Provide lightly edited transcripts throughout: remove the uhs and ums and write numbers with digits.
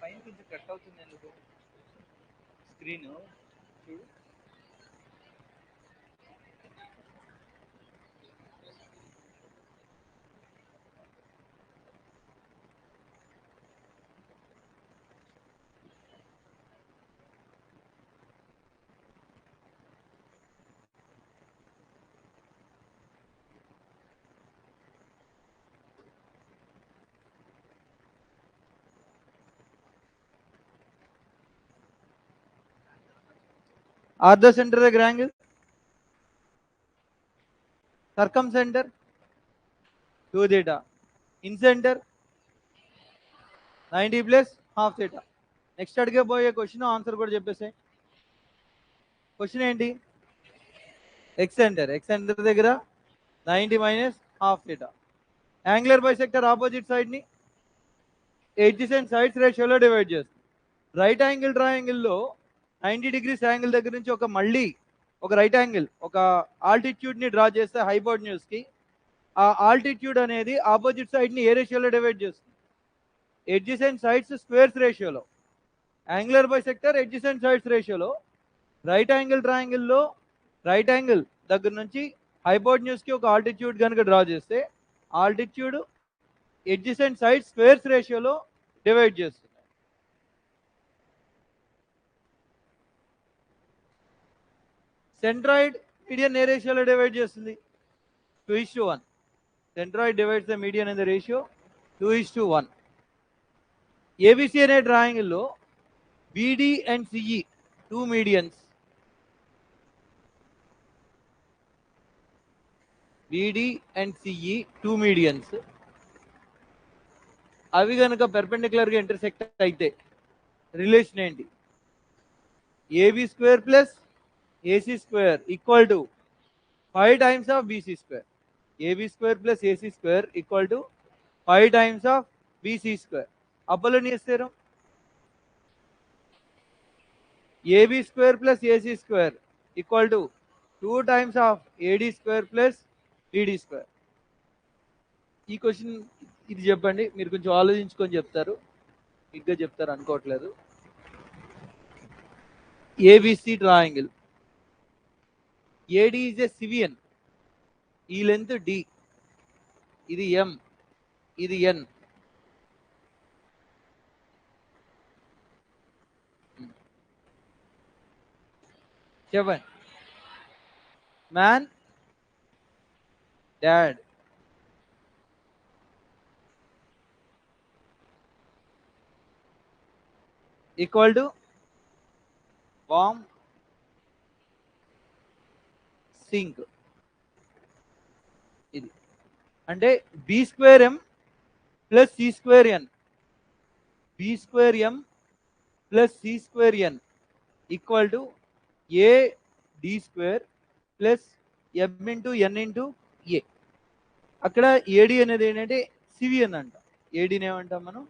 పైన కొంచెం కట్ అవుతుంది ఎందుకు స్క్రీన్ చూడు. Are the center దగ్గర angle, circumcentre 2 theta, incentre 90 plus half theta. Next అడిగే పోయే క్వశ్చన్ ఆన్సర్ కూడా చెప్పేసాయి. క్వశ్చన్ ఏంటి? ఎక్స్ సెంటర్ దగ్గర 90 minus half theta. Angular bisector opposite side ని adjacent సైడ్స్ రేషియోలో డివైడ్ చేస్తుంది. రైట్ యాంగిల్ ట్రయాంగిల్లో 90 degrees యాంగిల్ దగ్గర నుంచి మళ్ళీ ఒక రైట్ యాంగిల్ ఒక ఆల్టిట్యూడ్ ని డ్రా చేస్తే హైపోటెన్యూస్ కి, ఆ ఆల్టిట్యూడ్ అనేది ఆపోజిట్ సైడ్ ని ఏ రేషియోలో డివైడ్ చేస్తుంది? adjacent సైడ్స్ స్క్వేర్స్ రేషియోలో. యాంగులర్ బైసెక్టర్ adjacent సైడ్స్ రేషియోలో. రైట్ యాంగిల్ ట్రయాంగిల్లో రైట్ యాంగిల్ దగ్గర నుంచి హైపోటెన్యూస్ కి ఒక ఆల్టిట్యూడ్ కనుక డ్రా చేస్తే ఆల్టిట్యూడ్ adjacent సైడ్స్ స్క్వేర్స్ రేషియోలో డివైడ్ చేస్తుంది. సెంట్రాయిడ్ మీడియన్ ఏ రేషియోలో డివైడ్ చేస్తుంది? 2:1. Centroid divides the median in the ratio 2:1. ABC అనే ట్రయాంగిల్లో BD and CE two medians, BD and CE two medians, అవి కనుక పెర్పెండిక్యులర్ గా ఇంటర్సెక్ట్ అయితే రిలేషన్ ఏంటి? AB square plus AC square equal to 5 times of BC square. AB square plus AC square equal to 5 times of BC square. Apollonius theorem. AB square plus AC square equal to 2 times of AD square plus BD square. ఈ question ఇది చెప్పండి, మీరు కొంచెం ఆలోచించుకొని చెప్తారు, ఇంకా చెప్తారు అనుకోవట్లేదు. ABC triangle, AD is a cevian, ఈ లెంత్ డి, ఇది ఎం, ఇది ఎన్. చెప్పండి. మ్యాన్, డాడ్, ఈక్వల్ టు బాంబ్, సింక్. ఇది అంటే B square M plus C square N, B square M plus C square N equal to A D square plus M into N into A. అక్కడ AD అనేది ఏంటంటే cevian అంట. ఏడీని ఏమంటాం మనం?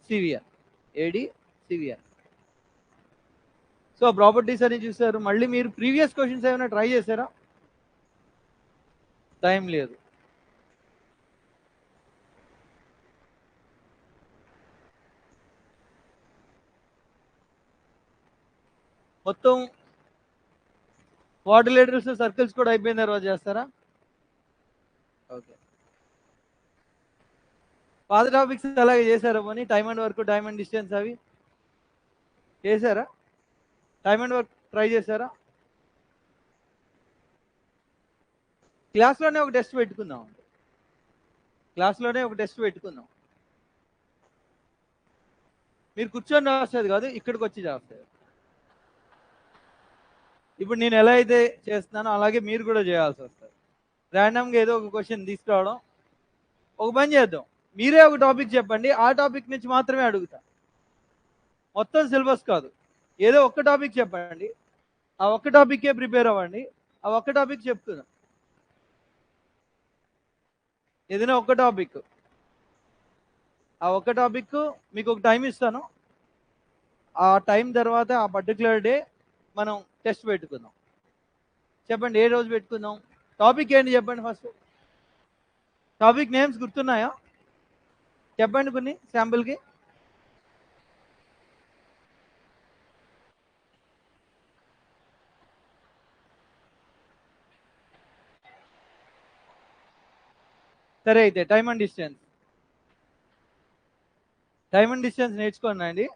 Cevian. AD cevian. So properties అని చూసారు. మళ్ళీ మీరు ప్రీవియస్ క్వశ్చన్స్ ఏమైనా ట్రై చేశారా? టైం లేదు. మొత్తం క్వాడ్రిలేటరల్స్ సర్కిల్స్ కూడా అయిపోయిన తర్వాత చేస్తారా? ఓకే. పాత టాపిక్స్ అలాగే చేశారా? పోనీ time and work, time and distance అవి చేశారా? టైమ్ అండ్ వర్క్ ట్రై చేశారా? క్లాస్లోనే ఒక టెస్ట్ పెట్టుకుందాం. క్లాస్లోనే ఒక టెస్ట్ పెట్టుకుందాం. మీరు కూర్చొని రాసేది కాదు, ఇక్కడికి వచ్చి చేస్తారు. ఇప్పుడు నేను ఎలా అయితే చేస్తున్నానో అలాగే మీరు కూడా చేయాల్సి వస్తుంది. ర్యాండమ్గా ఏదో ఒక క్వశ్చన్ తీసుకురావడం. ఒక పని చేద్దాం, మీరే ఒక టాపిక్ చెప్పండి, ఆ టాపిక్ నుంచి మాత్రమే అడుగుతా. మొత్తం సిలబస్ కాదు, ఏదో ఒక్క టాపిక్ చెప్పండి, ఆ ఒక్క టాపిక్కే ప్రిపేర్ అవ్వండి. ఆ ఒక్క టాపిక్ చెప్తున్నా, ఏదైనా ఒక్క టాపిక్, ఆ ఒక్క టాపిక్ మీకు ఒక టైం ఇస్తాను. ఆ టైం తర్వాత ఆ పర్టికులర్ డే మనం టెస్ట్ పెట్టుకుందాం. చెప్పండి ఏ రోజు పెట్టుకుందాం? టాపిక్ ఏంటి చెప్పండి. ఫస్ట్ టాపిక్ నేమ్స్ గుర్తున్నాయా? చెప్పండి కొన్ని శాంపుల్కి. సరే అయితే టైమ్ అండ్ డిస్టెన్స్ నేర్చుకోండి అండి.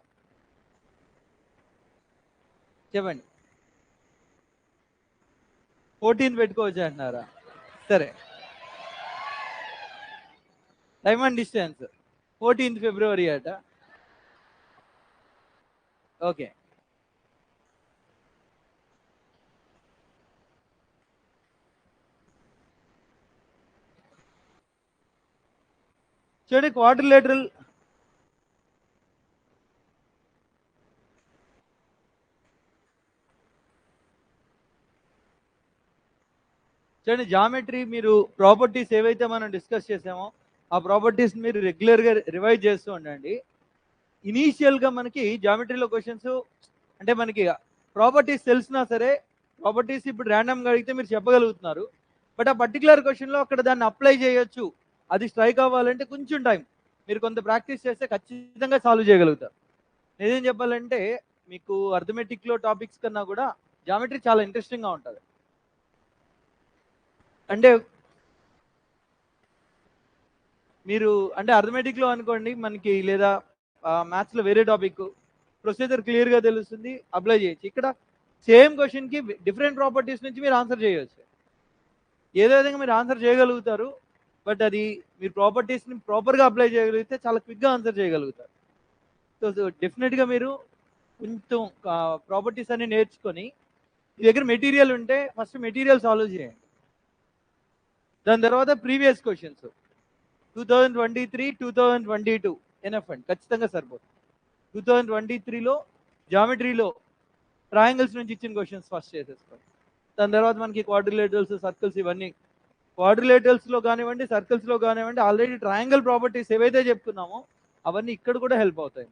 చెప్పండి. 14 పెట్టుకోవచ్చు అంటున్నారా? సరే. టైమ్ అండ్ డిస్టెన్స్ 14th ఫిబ్రవరి అట. ఓకే. చూడండి క్వాడ్రిలేటరల్ చూడండి జామెట్రీ మీరు ప్రాపర్టీస్ ఏవైతే మనం డిస్కస్ చేసామో ఆ ప్రాపర్టీస్ మీరు రెగ్యులర్గా రివైజ్ చేస్తూ ఉండండి. ఇనీషియల్గా మనకి జామెట్రీలో క్వశ్చన్స్ అంటే మనకి ప్రాపర్టీస్ తెలిసినా సరే ప్రాపర్టీస్ ఇప్పుడు ర్యాండమ్గా అడిగితే మీరు చెప్పగలుగుతున్నారు. బట్ ఆ పర్టికులర్ క్వశ్చన్లో అక్కడ దాన్ని అప్లై చేయొచ్చు, అది స్ట్రైక్ అవ్వాలంటే కొంచెం టైం మీరు కొంత ప్రాక్టీస్ చేస్తే ఖచ్చితంగా సాల్వ్ చేయగలుగుతారు. నిజం చెప్పాలంటే మీకు అర్థమెటిక్లో టాపిక్స్ కన్నా కూడా జామెట్రీ చాలా ఇంట్రెస్టింగ్గా ఉంటుంది. అంటే మీరు అంటే అర్థమెటిక్లో అనుకోండి మనకి లేదా మ్యాథ్స్లో వేరే టాపిక్ ప్రొసీజర్ క్లియర్గా తెలుస్తుంది, అప్లై చేయొచ్చు. ఇక్కడ సేమ్ క్వశ్చన్కి డిఫరెంట్ ప్రాపర్టీస్ నుంచి మీరు ఆన్సర్ చేయవచ్చు. ఏదో విధంగా మీరు ఆన్సర్ చేయగలుగుతారు, బట్ అది మీరు ప్రాపర్టీస్ని ప్రాపర్గా అప్లై చేయగలిగితే చాలా క్విక్గా ఆన్సర్ చేయగలుగుతారు. సో డెఫినెట్గా మీరు కొంచెం ప్రాపర్టీస్ అన్ని నేర్చుకొని మీ దగ్గర మెటీరియల్ ఉంటే ఫస్ట్ మెటీరియల్ సాల్వ్ చేయండి. దాని తర్వాత ప్రీవియస్ క్వశ్చన్స్ 2023, 2022 ఎన్ఎఫ్ అండి, ఖచ్చితంగా సరిపోతుంది. 2023లో జామెట్రీలో ట్రయాంగిల్స్ నుంచి ఇచ్చిన క్వశ్చన్స్ ఫస్ట్ చేసేసుకోండి. దాని తర్వాత మనకి క్వాడ్రిలేటరల్స్, సర్కిల్స్ ఇవన్నీ క్వాడ్రిలేటరల్స్లో కానివ్వండి, సర్కిల్స్లో కానివ్వండి ఆల్రెడీ ట్రయాంగిల్ ప్రాపర్టీస్ ఏవైతే చెప్పుకున్నామో అవన్నీ ఇక్కడ కూడా హెల్ప్ అవుతాయి.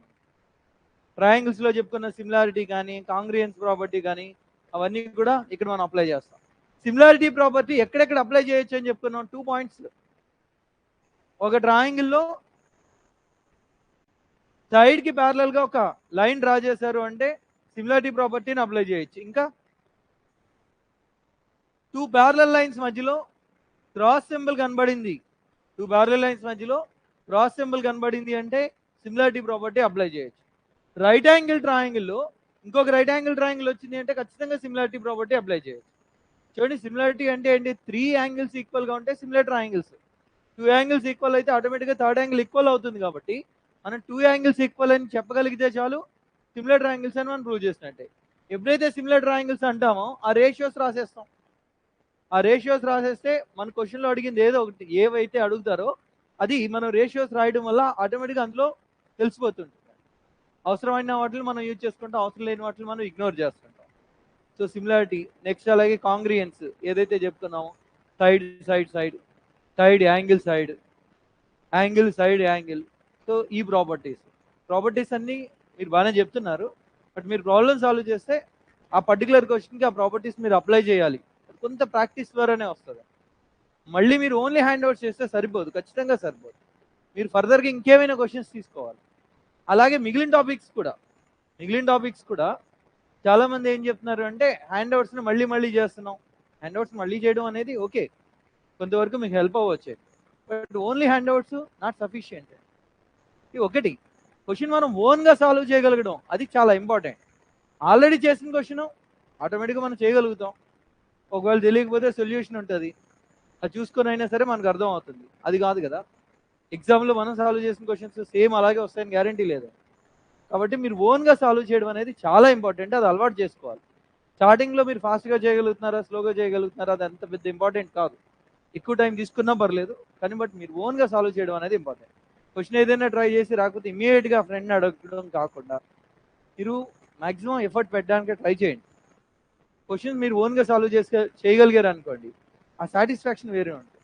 ట్రయాంగిల్స్లో చెప్పుకున్న సిమిలారిటీ కానీ కాంగ్రియన్స్ ప్రాపర్టీ కానీ అవన్నీ కూడా ఇక్కడ మనం అప్లై చేస్తాం. సిమిలారిటీ ప్రాపర్టీ ఎక్కడెక్కడ అప్లై చేయొచ్చు అని చెప్పుకున్నాం 2 పాయింట్స్. ఒక ట్రయాంగిల్లో సైడ్కి ప్యారలల్గా ఒక లైన్ డ్రా చేశారు అంటే సిమిలారిటీ ప్రాపర్టీని అప్లై చేయొచ్చు. ఇంకా 2 ప్యారలల్ లైన్స్ మధ్యలో క్రాస్ సింబల్ కనబడింది, 2 ప్యారలల్ లైన్స్ మధ్యలో క్రాస్ సింబల్ కనబడింది అంటే సిమిలారిటీ ప్రాపర్టీ అప్లై చేయొచ్చు. రైట్ యాంగిల్ ట్రయాంగిల్లో ఇంకొక రైట్ యాంగిల్ ట్రయాంగిల్ వచ్చింది అంటే ఖచ్చితంగా సిమిలారిటీ ప్రాపర్టీ అప్లై చేయొచ్చు. చూడండి సిమిలారిటీ అంటే ఏంటి, 3 యాంగిల్స్ ఈక్వల్గా ఉంటే సిమిలర్ ట్రయాంగిల్స్, 2 యాంగిల్స్ ఈక్వల్ అయితే ఆటోమేటిక్గా థర్డ్ యాంగిల్ ఈక్వల్ అవుతుంది. కాబట్టి మనం 2 యాంగిల్స్ ఈక్వల్ అని చెప్పగలిగితే చాలు సిమిలర్ ట్రయాంగిల్స్ అని మనం ప్రూవ్ చేసినట్టే. ఎప్పుడైతే సిమిలర్ ట్రయాంగిల్స్ అంటామో ఆ రేషియోస్ రాసేస్తాం. ఆ రేషియోస్ రాసేస్తే మన క్వశ్చన్లో అడిగింది ఏదో ఒకటి ఏవైతే అడుగుతారో అది మనం రేషియోస్ రాయడం వల్ల ఆటోమేటిక్గా అందులో తెలిసిపోతుంది. అవసరమైన వాటిని మనం యూజ్ చేసుకుంటాం, అవసరం లేని వాటిని మనం ఇగ్నోర్ చేస్తుంటాం. So similarity. నెక్స్ట్ అలాగే కాంగ్రియన్స్ ఏదైతే చెప్తున్నామో side side side, side angle side, angle side angle. So ఈ ప్రాపర్టీస్ అన్నీ మీరు బాగానే చెప్తున్నారు, బట్ మీరు ప్రాబ్లమ్ సాల్వ్ చేస్తే ఆ పర్టికులర్ క్వశ్చన్కి ఆ ప్రాపర్టీస్ మీరు అప్లై చేయాలి. కొంత ప్రాక్టీస్ ద్వారానే వస్తుంది. మళ్ళీ మీరు ఓన్లీ హ్యాండ్ అవుట్ చేస్తే సరిపోదు, ఖచ్చితంగా సరిపోదు. మీరు ఫర్దర్గా ఇంకేమైనా క్వశ్చన్స్ తీసుకోవాలి. అలాగే మిగిలిన టాపిక్స్ కూడా చాలామంది ఏం చెప్తున్నారు అంటే హ్యాండ్అవుట్స్ని మళ్ళీ చేస్తున్నాం. హ్యాండ్అవుట్స్ మళ్ళీ చేయడం అనేది ఓకే, కొంతవరకు మీకు హెల్ప్ అవ్వచ్చు, but only handouts not sufficient. ఒకటి క్వశ్చన్ మనం ఓన్గా సాల్వ్ చేయగలగడం అది చాలా ఇంపార్టెంట్. ఆల్రెడీ చేసిన క్వశ్చన్ ఆటోమేటిక్గా మనం చేయగలుగుతాం. ఒకవేళ తెలియకపోతే సొల్యూషన్ ఉంటుంది, అది చూసుకొని అయినా సరే మనకు అర్థం అవుతుంది. అది కాదు కదా, ఎగ్జామ్లో మనం సాల్వ్ చేసిన క్వశ్చన్స్ సేమ్ అలాగే వస్తాయని గ్యారంటీ లేదు. కాబట్టి మీరు ఓన్గా సాల్వ్ చేయడం అనేది చాలా ఇంపార్టెంట్, అది అలవాటు చేసుకోవాలి. స్టార్టింగ్లో మీరు ఫాస్ట్గా చేయగలుగుతున్నారా స్లోగా చేయగలుగుతున్నారా అది అంత పెద్ద ఇంపార్టెంట్ కాదు, ఎక్కువ టైం తీసుకున్నా పర్లేదు, కానీ బట్ మీరు ఓన్గా సాల్వ్ చేయడం అనేది ఇంపార్టెంట్. క్వశ్చన్ ఏదైనా ట్రై చేసి రాకపోతే ఇమీడియట్గా ఫ్రెండ్ని అడగడం కాకుండా మీరు మ్యాక్సిమం ఎఫర్ట్ పెట్టడానికి ట్రై చేయండి. క్వశ్చన్ మీరు ఓన్గా సాల్వ్ చేయగలిగారు అనుకోండి, ఆ సాటిస్ఫాక్షన్ వేరే ఉంటుంది.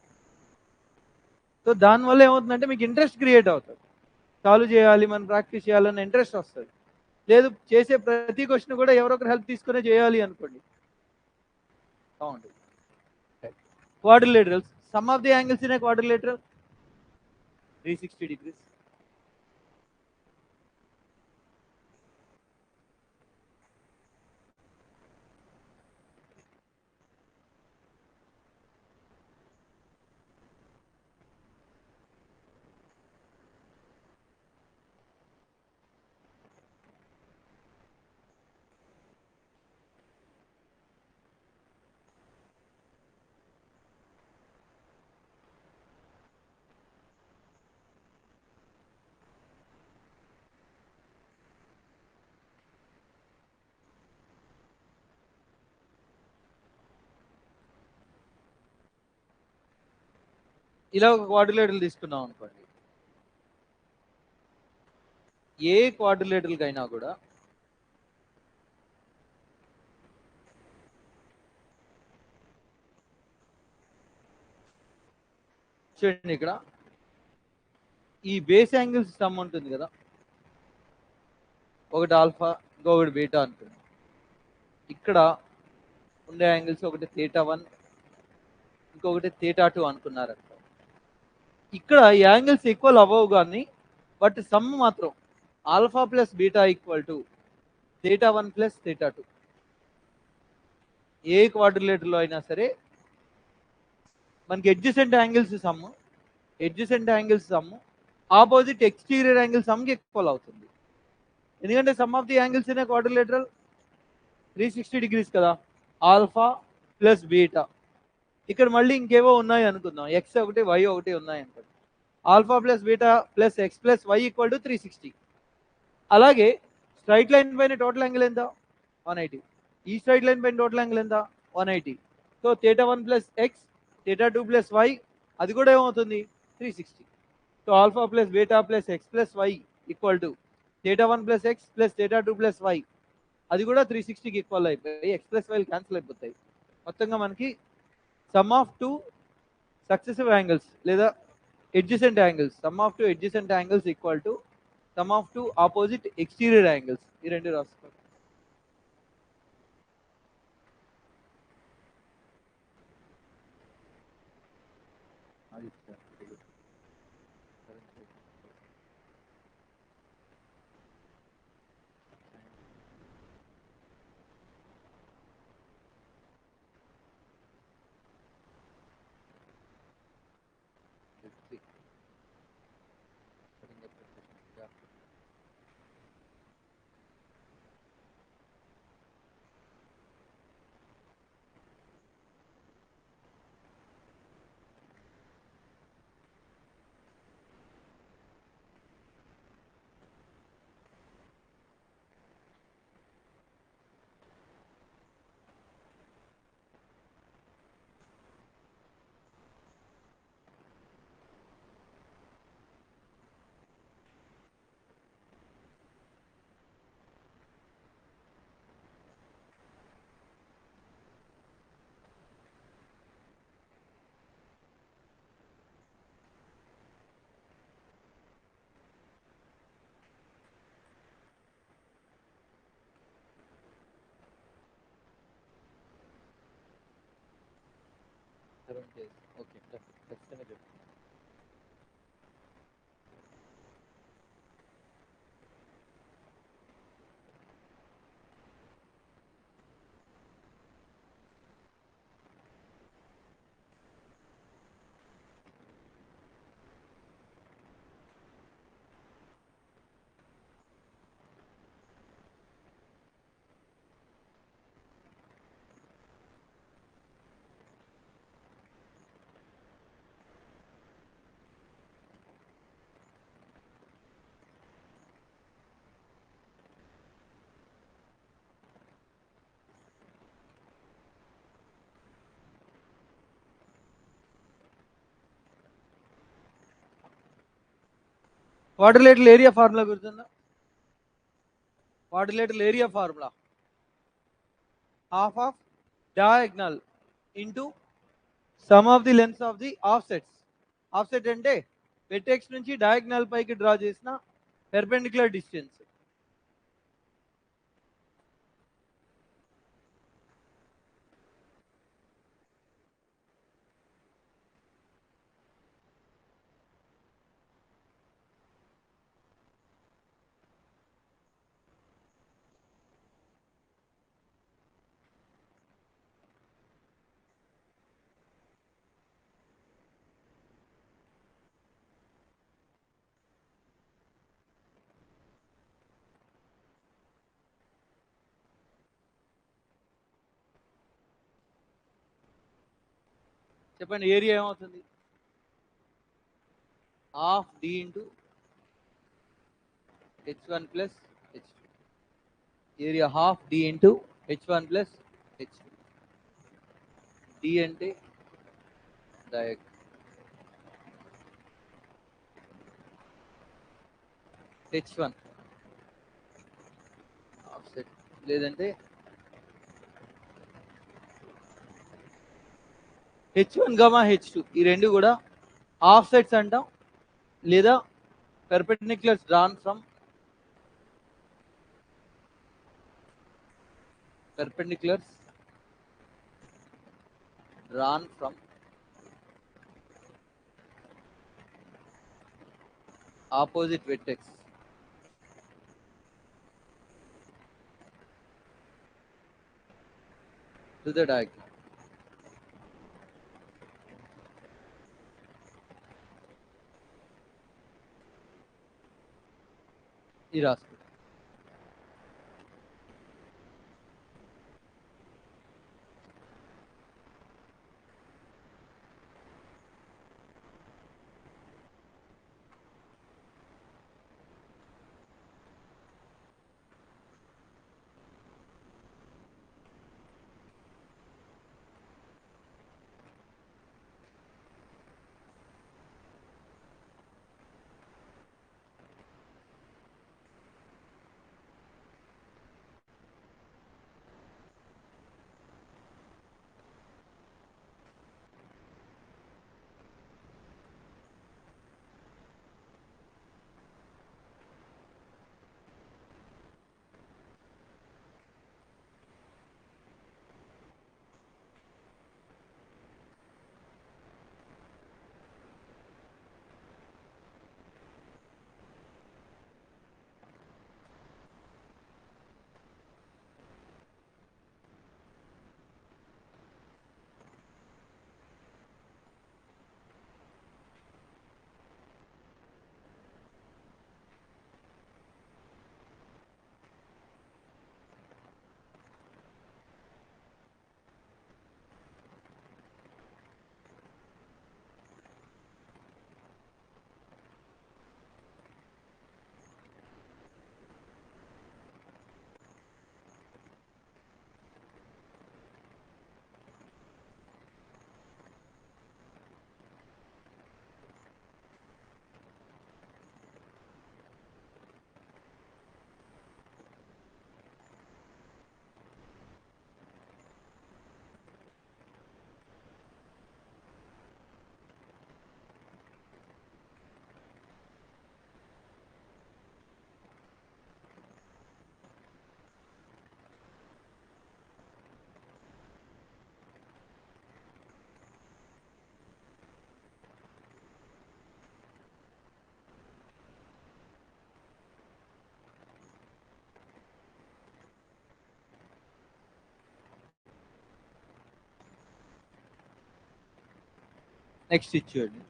సో దానివల్ల ఏమవుతుందంటే మీకు ఇంట్రెస్ట్ క్రియేట్ అవుతుంది, సాల్వ్ చేయాలి మనం ప్రాక్టీస్ చేయాలన్న ఇంట్రెస్ట్ వస్తుంది. లేదు చేసే ప్రతి క్వశ్చన్ కూడా ఎవరో ఒకరు హెల్ప్ తీసుకునే చేయాలి అనుకోండి, బాగుంటుంది. Quadrilaterals, some of the angles in a quadrilateral 360 degrees. ఇలా ఒక క్వాడ్రిలేటరల్ తీసుకున్నాం అనుకోండి, ఏ క్వాడ్రిలేటరల్కైనా కూడా చూడండి, ఇక్కడ ఈ బేస్ యాంగిల్స్ సమ్ ఉంటుంది కదా, ఒకటి ఆల్ఫా ఇంకొకటి బీటా అనుకుంది. ఇక్కడ ఉండే యాంగిల్స్ ఒకటి θ1 ఇంకొకటి θ2 అనుకున్నారంట. ఇక్కడ యాంగిల్స్ ఈక్వల్ అవ్వవు కానీ బట్ సమ్ మాత్రం alpha plus beta equal to θ1 plus θ2. ఏ క్వాడ్రిలేటర్లో అయినా సరే మనకి adjacent angles sum opposite exterior angle సమ్కి ఈక్వల్ అవుతుంది. ఎందుకంటే sum of the angles in a quadrilateral 360 degrees కదా, ఆల్ఫా ప్లస్ బీటా. ఇక్కడ మళ్ళీ ఇంకేవో ఉన్నాయి అనుకుందాం, ఎక్స్ ఒకటి వై ఒకటి ఉన్నాయి అనుకోండి. Alpha plus beta plus X plus Y equal to 360. అలాగే స్ట్రైట్ లైన్ పైన టోటల్ యాంగిల్ ఎంత? 180. ఈ స్ట్రైట్ లైన్ పైన టోటల్ యాంగిల్ ఎంత? 180. So θ1 plus X θ2 plus Y అది కూడా ఏమవుతుంది? 360. So alpha plus beta plus X plus Y equal to θ1 plus X plus θ2 plus Y అది కూడా 360కి ఈక్వల్ అయిపోయి ఎక్స్ ప్లస్ వైలు క్యాన్సిల్ అయిపోతాయి. మొత్తంగా మనకి some of two successive angles లేదా adjacent angles, sum of two adjacent angles equal to sum of two opposite exterior angles. ఈ రెండు రాసుకోండి. ఓకే, ఖచ్చితంగా చెప్తాను. క్వాడ్రిలేటరల్ ఏరియా ఫార్ములా గుర్తుందా? Quadrilateral area formula half of diagonal into sum of the lengths of the offsets. Offset అంటే vertex నుంచి diagonal పైకి draw చేసిన పెర్పెండిక్యులర్ డిస్టెన్స్. చెప్పండి, ఏరియా ఏమవుతుంది? Half D into h1 plus h2. Area half D into h1 plus h2. D అంటే diagonal, H1 offset లేదంటే H1, H2 ఈ రెండు కూడా ఆఫ్సెట్స్ అంటాం లేదా perpendiculars drawn from opposite vertex to the diagonal. ఇది రాసుకో. నెక్స్ట్ ఇచ్చేయండి.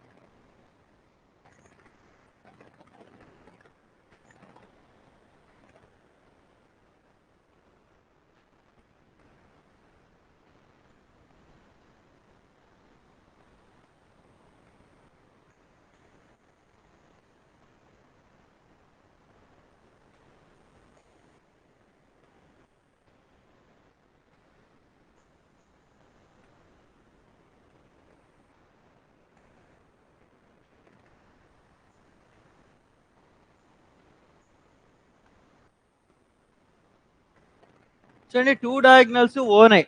చూడండి, టూ డయాగ్నల్స్ ఓనై.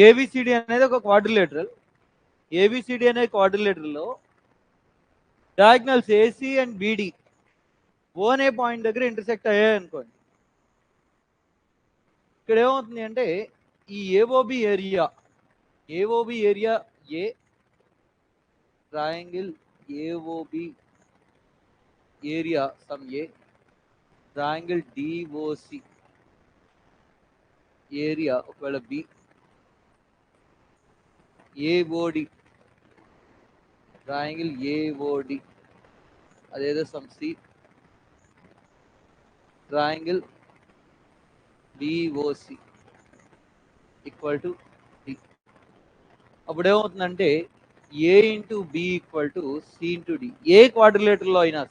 ఏబిసిడి అనేది ఒక క్వాడ్రిలేటరల్. ఏబిసిడి అనే క్వాడ్రిలేటరల్లో diagonals AC and BD one point దగ్గర ఇంటర్సెక్ట్ అయ్యాయి అనుకోండి. ఇక్కడ ఏమవుతుంది అంటే ఈ AOB area A triangle AOB area sum A triangle DOC area ఒకవేళ బి, ఏఓడి ట్రయాంగిల్ ఏఓడి అదేదో sum C triangle DOC equal to D. అప్పుడు ఏమవుతుందంటే A into B equal to C into D. ఏ క్వాడ్రిలేటర్లో అయినా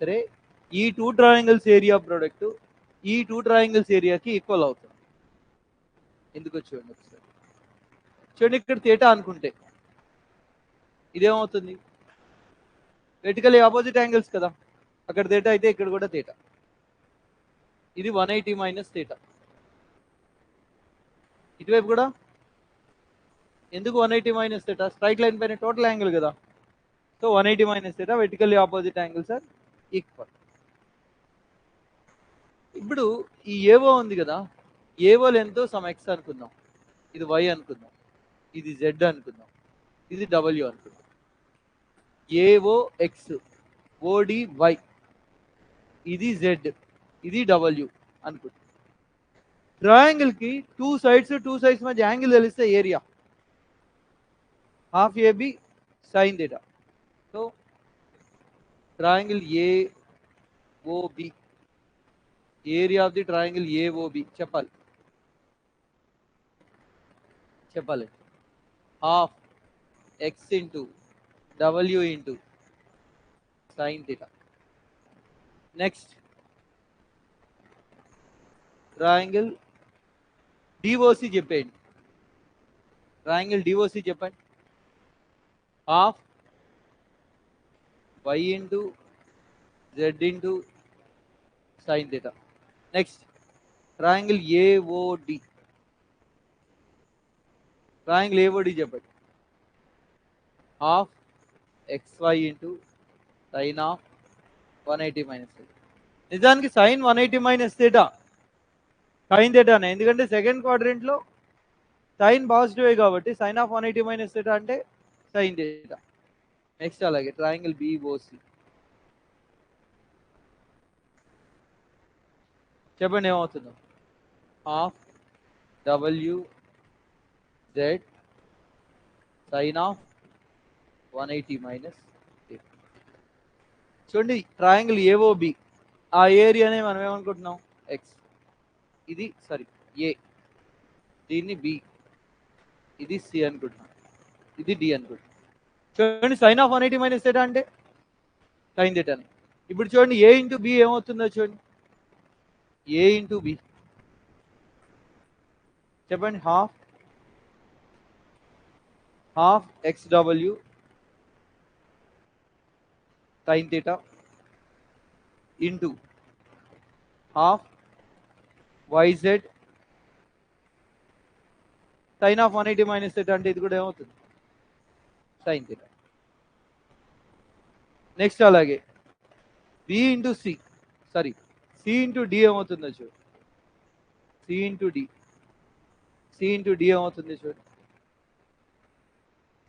సరే ఈ టూ ట్రయాంగిల్స్ ఏరియా ప్రోడక్ట్ ఈ టూ ట్రయాంగిల్స్ ఏరియాకి ఈక్వల్ అవుతుంది. ఎందుకు చూడండి ఒకసారి. చూడండి, ఇక్కడ థీటా అనుకుంటే ఇదేమవుతుంది, వెర్టికల్లీ ఆపోజిట్ యాంగిల్స్ కదా. అక్కడ థీటా అయితే ఇక్కడ కూడా థీటా. ఇది 180 మైనస్ థీటా. ఇటువైపు కూడా ఎందుకు 180 మైనస్ థీటా? స్ట్రైట్ లైన్ పైన టోటల్ యాంగిల్ కదా. So 180 minus theta, vertically opposite angles are equal. ఇప్పుడు ఈ ఏవో ఉంది కదా, ఏవోలు ఎంతో సమ్ ఎక్స్ అనుకుందాం, ఇది వై అనుకుందాం, ఇది జెడ్ అనుకుందాం, ఇది డబ్ల్యూ అనుకుందాం. ఏఓ ఎక్స్, ఓడి వై, ఇది జెడ్, ఇది డబ్ల్యూ అనుకుందాం. ట్రయాంగిల్ కి టూ సైడ్స్ మధ్య యాంగిల్ తెలిస్తే area half AB sine theta. So triangle AOB, area of the triangle AOB చెప్పాలి. Half X into W into sine theta. Next triangle DOC చెప్పేయండి. Triangle DOC చెప్పండి. Half Y into Z into sine theta. Next triangle AOD. Triangle AOD చెప్పండి. Half XY into sine of 180 minus theta. నిజానికి sign 180 minus theta sine థీటానే, ఎందుకంటే second క్వాడ్రెంట్లో sine పాజిటివే కాబట్టి sine of 180 minus theta అంటే sine theta. Next అలాగే triangle BOC చెప్పండి ఏమవుతుందో. Half W Z sine of 180 minus theta. చూడండి ట్రయాంగిల్ ఏఓబి, ఆ ఏరియానే మనం ఏమనుకుంటున్నాం ఎక్స్, ఇది సారీ ఏ, దీన్ని బి, ఇది సి అనుకుంటున్నాం, ఇది డి అనుకుంటున్నాం. చూడండి సైన్ ఆఫ్ 180 మైనస్ థీటా అంటే సైన్ థీటాని. ఇప్పుడు చూడండి ఏ ఇంటూ బి ఏమవుతుందో చూడండి. ఏ ఇంటూ బి చెప్పండి. Half X W sine theta into half YZ sine of 180 minus theta అంటే ఇది కూడా ఏమవుతుంది సైన్ థీటా. నెక్స్ట్ అలాగే B into C, sorry C into D ఏమవుతుందో చూడు. సి ఇంటూ డి ఏమవుతుంది చూడు.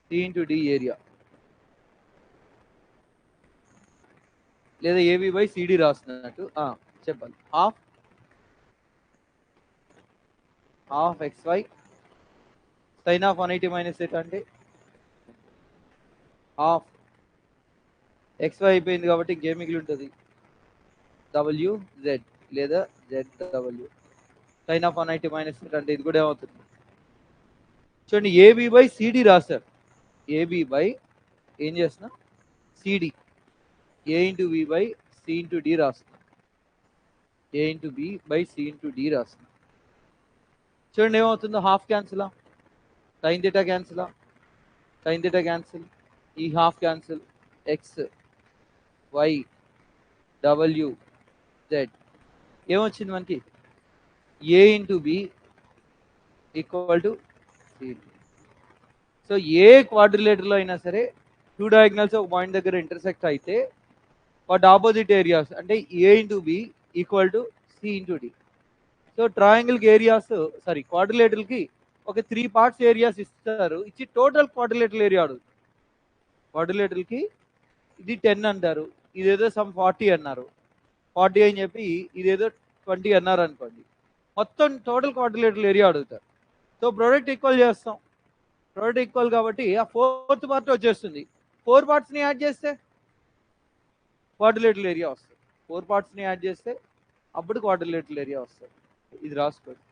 సి ఇంటూ డి ఏరియా, లేదా ఏబి బై సిడి రాస్తున్నట్టు చెప్పాలి. Half XY sign of 180 minus theta అంటే హాఫ్ XY అయిపోయింది కాబట్టి ఇంకేం మిగిలి ఉంటుంది WZ లేదా ZW. Sine of 180 minus theta అంటే ఇది కూడా ఏమవుతుంది చూడండి. ఏబి బై సిడి రాశారు. ఏబి బై ఏం చేస్తున్నా CD, A into B by C into D రాస్తున్నా. A into B by C into D రాస్తున్నా. చూడండి ఏమవుతుందో. Half cancel, sine theta cancel, sine theta cancel, ఈ half cancel, X Y W Z ఏమొచ్చింది మనకి ఏ into B equal to C. So ఏ క్వాడ్రిలేటర్లో అయినా సరే టూ డయాగ్నల్స్ ఒక పాయింట్ దగ్గర ఇంటర్సెక్ట్ అయితే వాటి ఆపోజిట్ ఏరియాస్ అంటే A into B equal to C into D. So ట్రయాంగిల్కి ఏరియాస్ సారీ క్వాడ్రిలేటర్కి ఒక 3 పార్ట్స్ ఏరియాస్ ఇస్తారు. ఇచ్చి టోటల్ క్వాడ్రిలేటరల్ ఏరియా అడుగుతుంది. క్వాడ్రిలేటర్కి ఇది 10 అంటారు, ఇదేదో సమ్ 40 అన్నారు, 40 అని చెప్పి ఇదేదో 20 అన్నారు అనుకోండి. మొత్తం టోటల్ క్వాడ్రిలేటరల్ ఏరియా అడుగుతారు. సో ప్రోడక్ట్ ఈక్వల్ చేస్తాం. ప్రోడక్ట్ ఈక్వల్ కాబట్టి ఆ 4th పార్ట్ వచ్చేస్తుంది. 4 పార్ట్స్ని యాడ్ చేస్తే క్వాడ్రిలేటరల్ ఏరియా వస్తుంది. 4 పార్ట్స్ని యాడ్ చేస్తే అప్పుడు క్వాడ్రిలేటరల్ ఏరియా వస్తుంది. ఇది రాసుకోండి.